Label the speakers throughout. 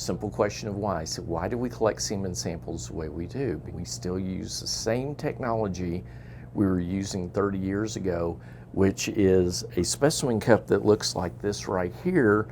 Speaker 1: Simple question of why. So why do we collect semen samples the way we do? We still use the same technology we were using 30 years ago, which is a specimen cup that looks like this right here,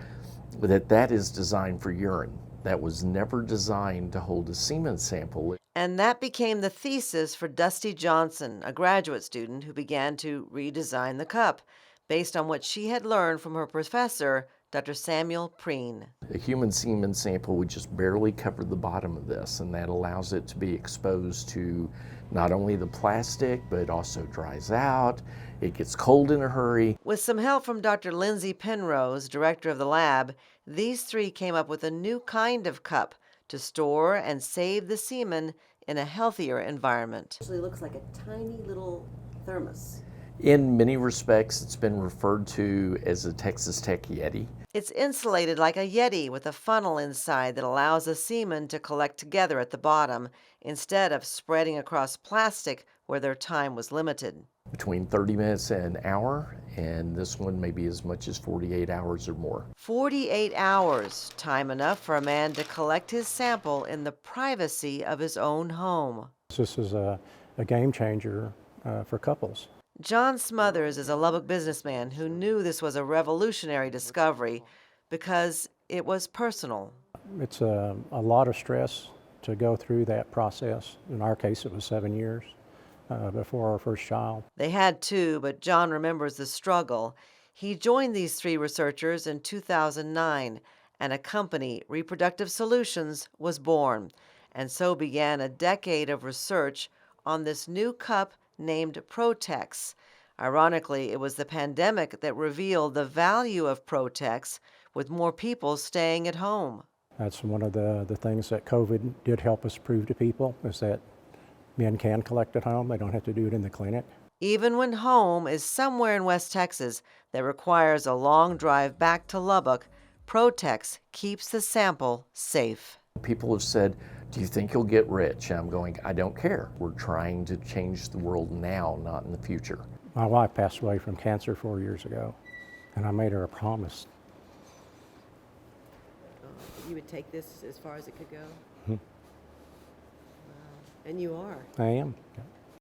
Speaker 1: that is designed for urine. That was never designed to hold a semen sample.
Speaker 2: And that became the thesis for Dusty Johnson, a graduate student who began to redesign the cup based on what she had learned from her professor, Dr. Samuel Preen.
Speaker 1: A human semen sample would just barely cover the bottom of this, and that allows it to be exposed to not only the plastic, but it also dries out. It gets cold in a hurry.
Speaker 2: With some help from Dr. Lindsay Penrose, director of the lab, these three came up with a new kind of cup to store and save the semen in a healthier environment.
Speaker 3: It actually looks like a tiny little thermos.
Speaker 1: In many respects, it's been referred to as a Texas Tech Yeti.
Speaker 2: It's insulated like a Yeti with a funnel inside that allows the semen to collect together at the bottom instead of spreading across plastic where their time was limited.
Speaker 1: Between 30 minutes and an hour, and this one may be as much as 48 hours or more.
Speaker 2: 48 hours, time enough for a man to collect his sample in the privacy of his own home.
Speaker 4: This is a game changer for couples.
Speaker 2: John Smothers is a Lubbock businessman who knew this was a revolutionary discovery because it was personal.
Speaker 4: It's a lot of stress to go through that process. In our case, it was 7 years before our first child.
Speaker 2: They had two, but John remembers the struggle. He joined these three researchers in 2009, and a company, Reproductive Solutions, was born. And so began a decade of research on this new cup named Protex. Ironically, it was the pandemic that revealed the value of Protex, with more people staying at home.
Speaker 4: That's one of the things that COVID did help us prove to people, is that men can collect at home. They don't have to do it in the clinic.
Speaker 2: Even when home is somewhere in West Texas that requires a long drive back to Lubbock, Protex keeps the sample safe.
Speaker 1: People have said, do you think you'll get rich? And I'm going, I don't care. We're trying to change the world now, not in the future.
Speaker 4: My wife passed away from cancer 4 years ago, and I made her a promise.
Speaker 3: You would take this as far as it could go?
Speaker 4: Hmm.
Speaker 3: Wow. And you are.
Speaker 4: I am.